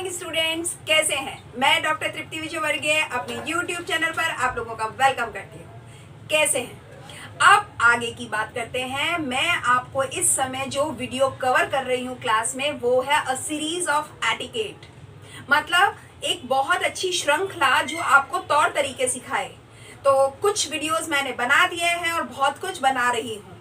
Morning students, कैसे हैं? मैं डॉक्टर तृप्ति विजयवर्गीय अपने यूट्यूब चैनल पर आप लोगों का वेलकम करती हूँ। कैसे हैं? अब आगे की बात करते हैं। मैं आपको इस समय जो वीडियो कवर कर रही हूँ क्लास में, वो है अ सीरीज ऑफ एटिकेट, मतलब एक बहुत अच्छी श्रृंखला जो आपको तौर तरीके सिखाए। तो कुछ वीडियोस मैंने बना दिए हैं और बहुत कुछ बना रही हूँ।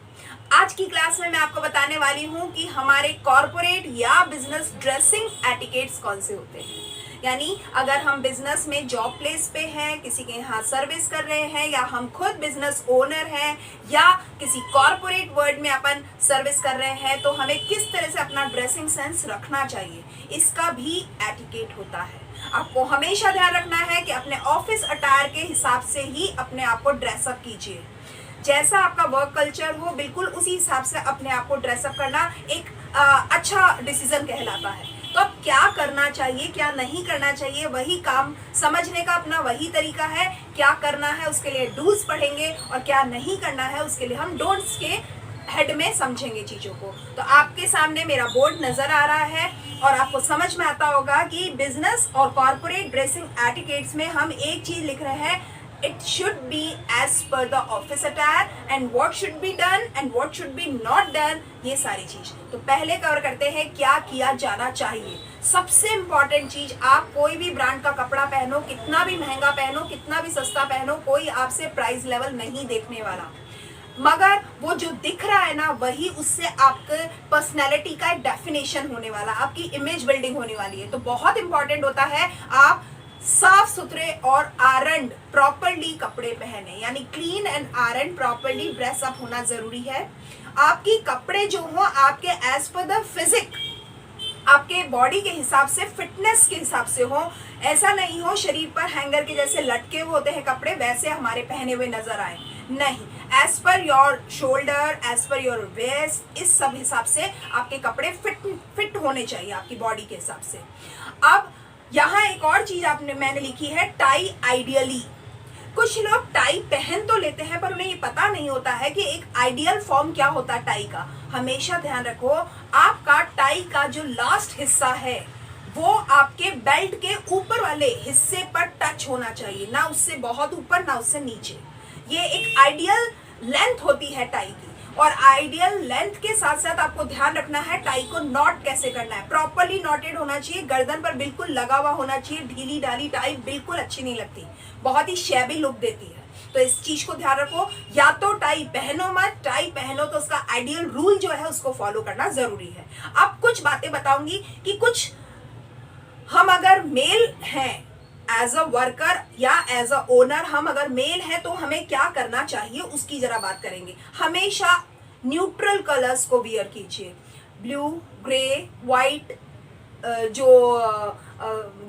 आज की क्लास में मैं आपको बताने वाली हूँ कि हमारे कॉर्पोरेट या बिजनेस ड्रेसिंग एटिकेट्स कौन से होते हैं। यानी अगर हम बिजनेस में जॉब प्लेस पे हैं, किसी के यहाँ सर्विस कर रहे हैं, या हम खुद बिजनेस ओनर हैं, या किसी कॉर्पोरेट वर्ल्ड में अपन सर्विस कर रहे हैं, तो हमें किस तरह से अपना ड्रेसिंग सेंस रखना चाहिए, इसका भी एटिकेट होता है। आपको हमेशा ध्यान रखना है कि अपने ऑफिस अटायर के हिसाब से ही अपने आप को ड्रेसअप कीजिए। जैसा आपका वर्क कल्चर हो, बिल्कुल उसी हिसाब से अपने आप को ड्रेसअप करना एक अच्छा डिसीजन कहलाता है। तो अब क्या करना चाहिए, क्या नहीं करना चाहिए, वही काम समझने का अपना वही तरीका है। क्या करना है उसके लिए डूज पढ़ेंगे, और क्या नहीं करना है उसके लिए हम डोंट्स के हेड में समझेंगे चीजों को। तो आपके सामने मेरा बोर्ड नजर आ रहा है और आपको समझ में आता होगा कि बिजनेस और कॉर्पोरेट ड्रेसिंग एटिकेट्स में हम एक चीज लिख रहे हैं, it should be as per the office attire and what should be done and what should be not done, ये सारी चीज। तो पहले कवर करते हैं क्या किया जाना चाहिए। सबसे इंपॉर्टेंट चीज, आप कोई भी ब्रांड का कपड़ा पहनो, कितना भी महंगा पहनो, कितना भी सस्ता पहनो, कोई आपसे प्राइस लेवल नहीं देखने वाला, मगर वो जो दिख रहा है ना, वही उससे आपके पर्सनैलिटी का एक डेफिनेशन होने वाला, आपकी इमेज बिल्डिंग होने वाली है। तो बहुत इंपॉर्टेंट होता है आप साफ सुथरे और आयरन प्रॉपरली कपड़े पहने, यानी clean and iron properly dress up होना जरूरी है। आपकी कपड़े जो हो आपके एज पर द फिजिक, आपके बॉडी के हिसाब से, फिटनेस के हिसाब से हो। ऐसा नहीं हो शरीर पर हैंगर के जैसे लटके हुए होते हैं कपड़े, वैसे हमारे पहने हुए नजर आए, नहीं। As per your shoulder, as per your waist, इस सब हिसाब से आपके कपड़े फिट होने चाहिए आपकी बॉडी के हिसाब से। अब यहाँ एक और चीज मैंने लिखी है, टाई आइडियली। कुछ लोग टाई पहन तो लेते हैं पर उन्हें ये पता नहीं होता है कि एक आइडियल फॉर्म क्या होता है टाई का। हमेशा ध्यान रखो, आपका टाई का जो लास्ट हिस्सा है वो आपके बेल्ट के ऊपर वाले हिस्से पर टच होना चाहिए, ना उससे बहुत ऊपर ना उससे नीचे। ये एक आइडियल लेंथ होती है टाई की, और आइडियल लेंथ के साथ साथ आपको ध्यान रखना है टाई को नॉट कैसे करना है। प्रॉपरली नॉटेड होना चाहिए, गर्दन पर बिल्कुल लगा हुआ होना चाहिए। ढीली ढाली टाई बिल्कुल अच्छी नहीं लगती, बहुत ही शैबी लुक देती है। तो इस चीज को ध्यान रखो, या तो टाई पहनो मत, टाई पहनो तो उसका आइडियल रूल जो है उसको फॉलो करना जरूरी है। अब कुछ बातें बताऊंगी कि कुछ हम अगर मेल हैं एज अ वर्कर या एज अ ओनर, हम अगर मेल है तो हमें क्या करना चाहिए उसकी जरा बात करेंगे। हमेशा न्यूट्रल कलर्स को वियर कीजिए। ब्लू, ग्रे, व्हाइट, जो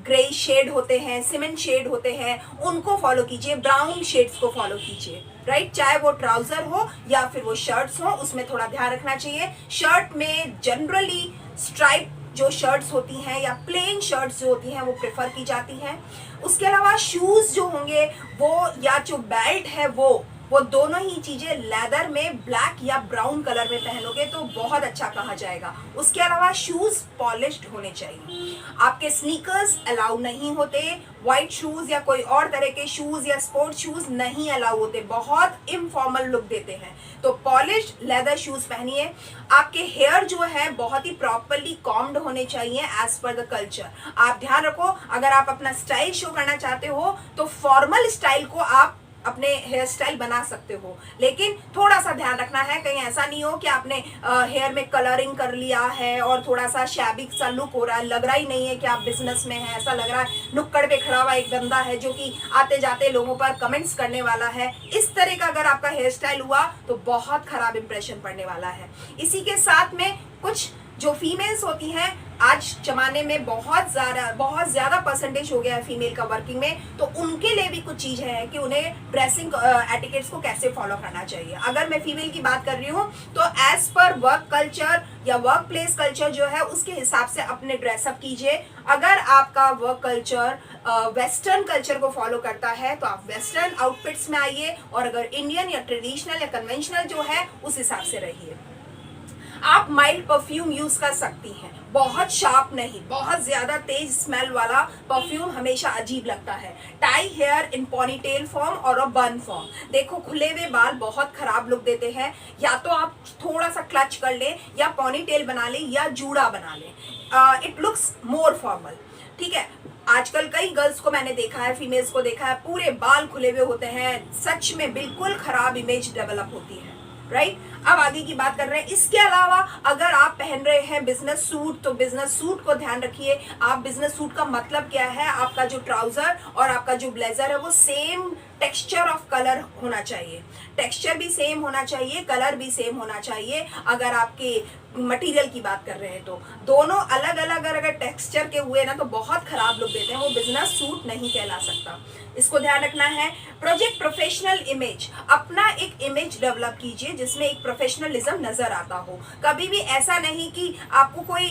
ग्रे शेड होते हैं, सीमेंट शेड होते हैं, उनको फॉलो कीजिए। ब्राउन शेड्स को फॉलो कीजिए, राइट। चाहे वो ट्राउजर हो या फिर वो शर्ट्स हो, उसमें थोड़ा ध्यान रखना चाहिए। शर्ट में जनरली स्ट्राइप जो शर्ट्स होती हैं या प्लेन शर्ट्स जो होती हैं वो प्रेफर की जाती हैं। उसके अलावा शूज जो होंगे वो, या जो बेल्ट है वो दोनों ही चीजें लेदर में ब्लैक या ब्राउन कलर में पहनोगे तो बहुत अच्छा कहा जाएगा। उसके अलावा शूज पॉलिश्ड होने चाहिए। आपके स्नीकर्स अलाउ नहीं होते, व्हाइट शूज या कोई और तरह के शूज या स्पोर्ट शूज नहीं अलाउ होते, बहुत इनफॉर्मल लुक देते हैं। तो पॉलिश्ड लेदर शूज पहनिए। आपके हेयर जो है बहुत ही प्रॉपरली कॉम्ड होने चाहिए एज पर द कल्चर। आप ध्यान रखो, अगर आप अपना स्टाइल शो करना चाहते हो तो फॉर्मल स्टाइल को आप अपने हेयर स्टाइल बना सकते हो, लेकिन थोड़ा सा ध्यान रखना है कहीं ऐसा नहीं हो कि आपने हेयर में कलरिंग कर लिया है और थोड़ा सा शैबी सा लुक हो रहा है, लग रहा ही नहीं है कि आप बिजनेस में हैं। ऐसा लग रहा है नुक्कड़ पे खड़ा हुआ एक बंदा है जो कि आते जाते लोगों पर कमेंट्स करने वाला है। इस तरह का अगर आपका हेयर स्टाइल हुआ तो बहुत खराब इंप्रेशन पड़ने वाला है। इसी के साथ में कुछ जो फीमेल्स होती हैं, आज जमाने में बहुत ज्यादा परसेंटेज हो गया है फीमेल का वर्किंग में, तो उनके लिए भी कुछ चीज है कि उन्हें ड्रेसिंग एटिकेट्स को कैसे फॉलो करना चाहिए। अगर मैं फीमेल की बात कर रही हूँ तो एज पर वर्क कल्चर या वर्क प्लेस कल्चर जो है उसके हिसाब से अपने ड्रेसअप कीजिए। अगर आपका वर्क कल्चर वेस्टर्न कल्चर को फॉलो करता है तो आप वेस्टर्न आउटफिट्स में आइए, और अगर इंडियन या ट्रेडिशनल या कन्वेंशनल जो है उस हिसाब से रहिए। आप माइल्ड परफ्यूम यूज कर सकती हैं, बहुत शार्प नहीं, बहुत ज्यादा तेज स्मेल वाला परफ्यूम हमेशा अजीब लगता है। Tie here in ponytail form और अ बन फॉर्म। देखो खुले हुए बाल बहुत खराब लुक देते हैं, या तो आप थोड़ा सा क्लच कर ले या पॉनीटेल बना ले या जूड़ा बना ले, इट लुक्स मोर फॉर्मल। ठीक है, आजकल कई गर्ल्स को मैंने देखा है, फीमेल्स को देखा है, पूरे बाल खुले हुए होते हैं, सच में बिल्कुल खराब इमेज डेवलप होती है, राइट। अब आगे की बात कर रहे हैं। इसके अलावा अगर आप पहन रहे हैं बिजनेस सूट, तो बिजनेस सूट को ध्यान रखिए। आप बिजनेस सूट का मतलब क्या है, आपका जो ट्राउजर और आपका जो ब्लेजर है वो सेम टेक्सचर ऑफ कलर होना चाहिए, टेक्सचर भी सेम होना चाहिए, कलर भी सेम होना चाहिए। अगर आपके मटेरियल की बात कर रहे हैं तो दोनों अलग अलग अगर टेक्सचर के हुए ना तो बहुत खराब लुक देते हैं, वो बिजनेस सूट नहीं कहला सकता, इसको ध्यान रखना है। प्रोजेक्ट प्रोफेशनल इमेज, अपना एक इमेज डेवलप कीजिए जिसमें एक प्रोफेशनलिज्म नजर आता हो। कभी भी ऐसा नहीं कि आपको कोई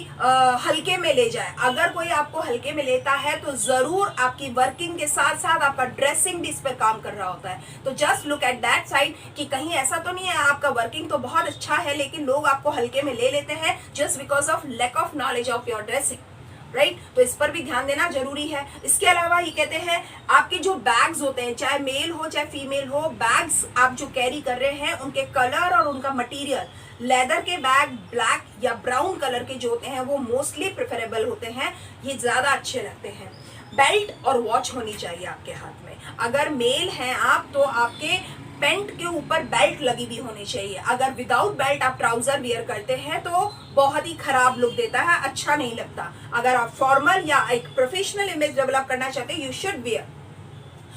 हल्के में ले जाए, अगर कोई आपको हल्के में लेता है तो जरूर आपकी वर्किंग के साथ साथ आपका ड्रेसिंग भी इस पर काम कर रहा होता है। तो just look at that side कि कहीं ऐसा तो नहीं है आपका वर्किंग तो बहुत अच्छा है लेकिन लोग आपको हल्के में ले लेते हैं just because of lack of knowledge of your dressing, right. तो इस पर भी ध्यान देना जरूरी है। इसके अलावा ये कहते हैं आपके जो बैग्स होते हैं, चाहे मेल हो चाहे फीमेल हो, बैग्स आप जो कैरी कर रहे हैं उनके कलर और उनका मटेरियल, लेदर के बैग ब्लैक या ब्राउन कलर के जो होते हैं वो मोस्टली प्रेफरेबल होते हैं, ये ज्यादा अच्छे लगते हैं। बेल्ट और वॉच होनी चाहिए आपके हाथ में। अगर मेल हैं आप तो आपके पैंट के ऊपर बेल्ट लगी भी होनी चाहिए। अगर विदाउट बेल्ट आप ट्राउजर वियर करते हैं तो बहुत ही खराब लुक देता है, अच्छा नहीं लगता। अगर आप फॉर्मल या एक प्रोफेशनल इमेज डेवलप करना चाहते हैं, यू शुड वियर।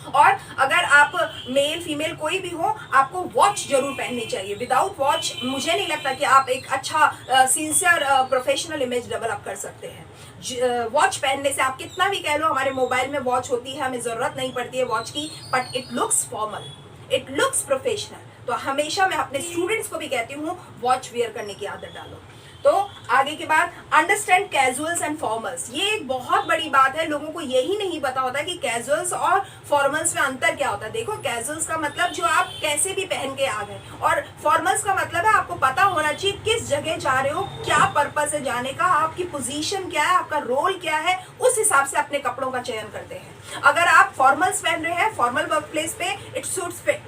और अगर आप मेल फीमेल कोई भी हो, आपको वॉच जरूर पहननी चाहिए। विदाउट वॉच मुझे नहीं लगता कि आप एक अच्छा सिंसियर प्रोफेशनल इमेज डेवलप कर सकते हैं। वॉच पहनने से आप कितना भी कह लो हमारे मोबाइल में वॉच होती है, हमें जरूरत नहीं पड़ती है वॉच की, but it looks formal, it looks professional. तो हमेशा मैं अपने स्टूडेंट्स को भी कहती हूँ वॉच वेयर करने की आदत डालो। तो आगे के बाद अंडरस्टैंड कैजुअल्स एंड फॉर्मल्स, ये एक बहुत बड़ी बात है। लोगों को यही नहीं पता होता कि कैजुअल्स और फॉर्मल्स में अंतर क्या होता है। देखो कैजुअल्स का मतलब जो आप कैसे भी पहन के आ गए, और फॉर्मल्स का मतलब है आपको पता होना चाहिए किस जगह जा रहे हो, क्या पर्पस है जाने का, आपकी पोजीशन क्या है, आपका रोल क्या है, उस हिसाब से अपने कपड़ों का चयन करते हैं। अगर आप फॉर्मल्स पहन रहे हैं फॉर्मल वर्क प्लेस पे, इट सूट्स फिट।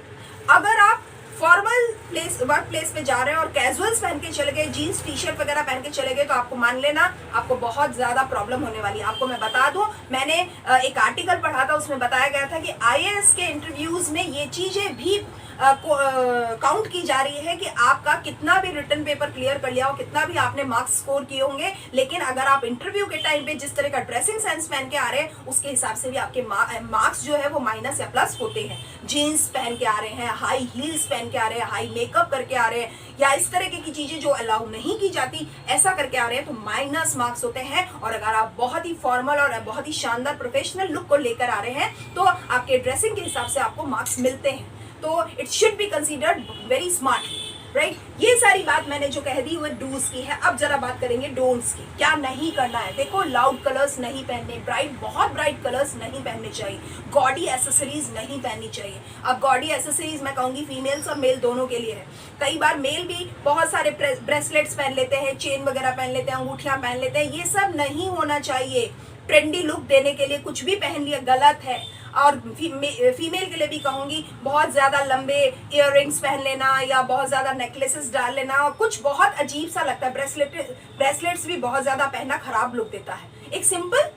अगर आप फॉर्मल वर्क प्लेस पे जा रहे हैं और कैजुअल्स पहन के चले गए, जीन्स टी शर्ट वगैरह पहन के चले गए, तो आपको मान लेना आपको बहुत ज्यादा प्रॉब्लम होने वाली है। आपको मैं बता दूं, मैंने एक आर्टिकल पढ़ा था, उसमें बताया गया था कि आईएएस के इंटरव्यूज में ये चीजें भी काउंट की जा रही है कि आपका कितना भी रिटन पेपर क्लियर कर लिया हो, कितना भी आपने मार्क्स स्कोर किए होंगे, लेकिन अगर आप इंटरव्यू के टाइम पे जिस तरह का ड्रेसिंग सेंस पहन के आ रहे हैं उसके हिसाब से भी आपके मार्क्स जो है वो माइनस या प्लस होते हैं। जीन्स पहन के आ रहे हैं, हाई हील्स पहन के आ रहे हैं, हाई मेकअप करके आ रहे हैं, या इस तरह की चीजें जो अलाउ नहीं की जाती ऐसा करके आ रहे हैं, तो माइनस मार्क्स होते हैं। और अगर आप बहुत ही फॉर्मल और बहुत ही शानदार प्रोफेशनल लुक को लेकर आ रहे हैं तो आपके ड्रेसिंग के हिसाब से आपको मार्क्स मिलते हैं। तो it should be considered very smartly, right. ये सारी बात मैंने जो कह दी वो डूज की है। अब जरा बात करेंगे डोंट्स की, क्या नहीं करना है। देखो लाउड कलर्स नहीं पहनने, बहुत ब्राइट कलर्स नहीं पहनने चाहिए, गॉडी एसेसरीज नहीं पहननी चाहिए। अब गॉडी एसेसरीज मैं कहूंगी फीमेल्स और मेल दोनों के लिए है। कई बार मेल भी बहुत सारे ब्रेसलेट्स पहन लेते हैं, चेन वगैरह पहन लेते हैं, अंगूठियां पहन लेते हैं, ये सब नहीं होना चाहिए। ट्रेंडी लुक देने के लिए कुछ भी पहन लिया गलत है। और फीमेल के लिए भी कहूंगी बहुत ज्यादा लंबे इयररिंग्स पहन लेना या बहुत ज्यादा नेकलेसेस डाल लेना और कुछ बहुत अजीब सा लगता है। ब्रेसलेट्स भी बहुत ज्यादा पहनना खराब लुक देता है। एक सिंपल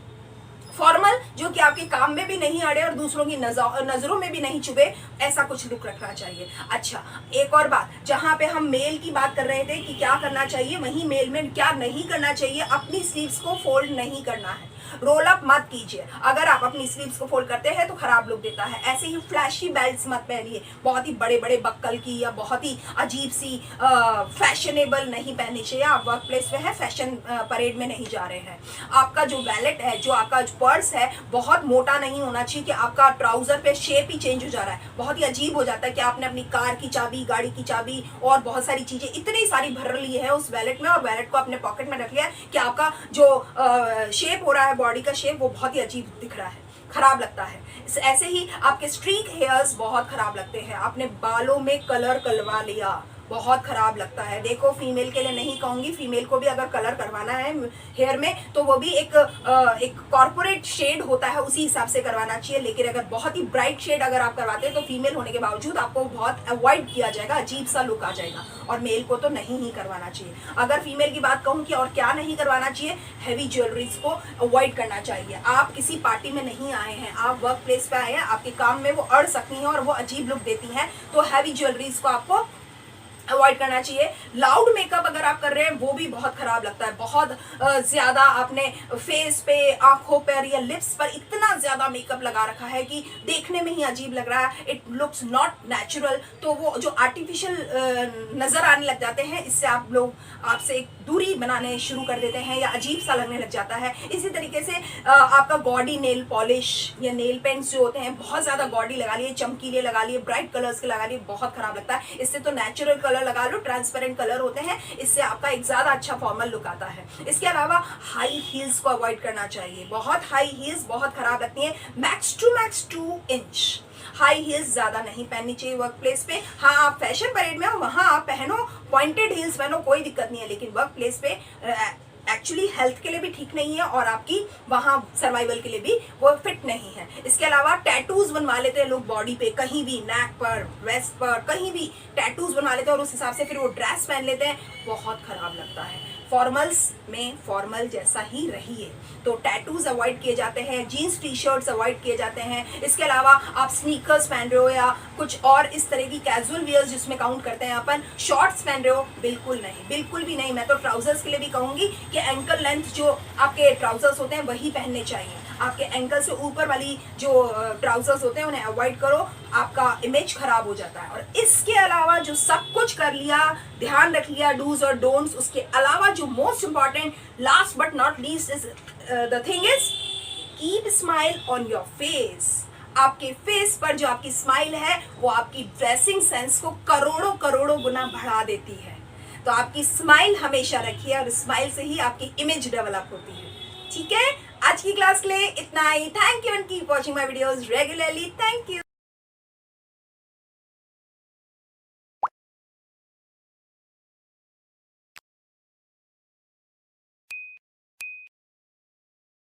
फॉर्मल जो कि आपके काम में भी नहीं अड़े और दूसरों की नजरों में भी नहीं चुभे, ऐसा कुछ लुक रखना चाहिए। अच्छा, एक और बात, जहां पे हम मेल की बात कर रहे थे कि क्या करना चाहिए, वहीं मेल में क्या नहीं करना चाहिए, अपनी स्लीव्स को फोल्ड नहीं करना है, रोल अप मत कीजिए। अगर आप अपनी स्लीव्स को फोल्ड करते हैं तो खराब लुक देता है। ऐसे ही फ्लैशी बेल्ट्स मत पहनिए, बहुत ही बड़े बड़े बक्कल की या बहुत ही अजीब सी फैशनेबल नहीं पहननी चाहिए। आप वर्क प्लेस पे है, फैशन परेड में नहीं जा रहे हैं। आपका जो वैलेट है, जो आपका पर्स है, बहुत मोटा नहीं होना चाहिए कि आपका ट्राउजर पे शेप ही चेंज हो जा रहा है। बहुत ही अजीब हो जाता है कि आपने अपनी कार की चाबी, गाड़ी की चाबी और बहुत सारी चीजें इतनी सारी भर ली है उस वैलेट में और वैलेट को अपने पॉकेट में रख लिया है कि आपका जो शेप हो रहा है, बॉडी का शेप, वो बहुत ही अजीब दिख रहा है, खराब लगता है। ऐसे ही आपके स्ट्रीक हेयर्स बहुत खराब लगते हैं। आपने बालों में कलर करवा लिया, बहुत खराब लगता है। देखो, फीमेल के लिए नहीं कहूंगी, फीमेल को भी अगर कलर करवाना है हेयर में तो वो भी एक कॉर्पोरेट शेड होता है, उसी हिसाब से करवाना चाहिए। लेकिन अगर बहुत ही ब्राइट शेड अगर आप करवाते हैं तो फीमेल होने के बावजूद आपको बहुत अवॉइड किया जाएगा, अजीब सा लुक आ जाएगा, और मेल को तो नहीं ही करवाना चाहिए। अगर फीमेल की बात कहूँ कि और क्या नहीं करवाना चाहिए, हैवी ज्वेलरीज को अवॉइड करना चाहिए। आप किसी पार्टी में नहीं आए हैं, आप वर्क प्लेस पे आए हैं, आपके काम में वो अड़ सकती हैं और वो अजीब लुक देती हैं, तो हैवी ज्वेलरीज को आपको अवॉइड करना चाहिए। लाउड मेकअप अगर आप कर रहे हैं वो भी बहुत खराब लगता है। बहुत ज्यादा आपने फेस पे, आंखों पर या लिप्स पर इतना ज्यादा मेकअप लगा रखा है कि देखने में ही अजीब लग रहा है, इट लुक्स नॉट नेचुरल। तो वो जो आर्टिफिशियल नजर आने लग जाते हैं, इससे आप लोग आपसे एक दूरी बनाने शुरू कर देते हैं या अजीब सा लगने लग जाता है। इसी तरीके से आपका गॉडी नेल पॉलिश या नेल पेंट्स जो होते हैं, बहुत ज्यादा गॉडी लगा लिए, चमकीले लगा लिए, ब्राइट कलर्स के लगा लिए, बहुत खराब लगता है। इससे तो नेचुरल कलर लगा लो, ट्रांसपेरेंट कलर होते हैं, इससे आपका एक ज्यादा अच्छा फॉर्मल लुक आता है। इसके अलावा हाई हील्स को अवॉइड करना चाहिए। बहुत हाई हील्स बहुत खराब लगती हैं। Max to max 2 inch high heels ज्यादा नहीं पहननी चाहिए वर्क प्लेस पे। हाँ, आप फैशन परेड में हो वहां आप पहनो, पॉइंटेड हील्स पहनो, कोई दिक्कत नहीं है, लेकिन वर्क प्लेस पे एक्चुअली हेल्थ के लिए भी ठीक नहीं है और आपकी वहां सर्वाइवल के लिए भी वो फिट नहीं है। इसके अलावा टैटूज बनवा लेते हैं लोग बॉडी पे, कहीं भी नेक पर, वेस्ट पर, कहीं भी टैटूज बनवा लेते हैं और उस हिसाब से फिर वो ड्रेस पहन लेते हैं, बहुत खराब लगता है। फॉर्मल्स में फॉर्मल जैसा ही रहिए। तो टैटूज अवॉइड किए जाते हैं, जीन्स टी शर्ट्स अवॉइड किए जाते हैं। इसके अलावा आप स्नीकर्स पहन रहे हो या कुछ और इस तरह की कैजुअल वियर्स जिसमें काउंट करते हैं अपन, शॉर्ट्स पहन रहे हो, बिल्कुल नहीं, बिल्कुल भी नहीं। मैं तो ट्राउजर्स के लिए भी कहूंगी कि एंकल लेंथ जो आपके ट्राउजर्स होते हैं वही पहनने चाहिए। आपके एंकल से ऊपर वाली जो ट्राउजर्स होते हैं उन्हें अवॉइड करो, आपका इमेज खराब हो जाता है। और इसके अलावा जो सब कुछ कर लिया, ध्यान रख लिया डूज और डोंट्स, उसके अलावा जो most important, last but not least is the thing is keep smile on your face. आपके फेस पर जो आपकी स्माइल है वो आपकी ड्रेसिंग सेंस को करोड़ों करोड़ों गुना बढ़ा देती है। तो आपकी स्माइल हमेशा रखिए और स्माइल से ही आपकी इमेज डेवलप होती है। ठीक है, आज की क्लास के लिए इतना ही। Thank you and keep watching my videos regularly. Thank you.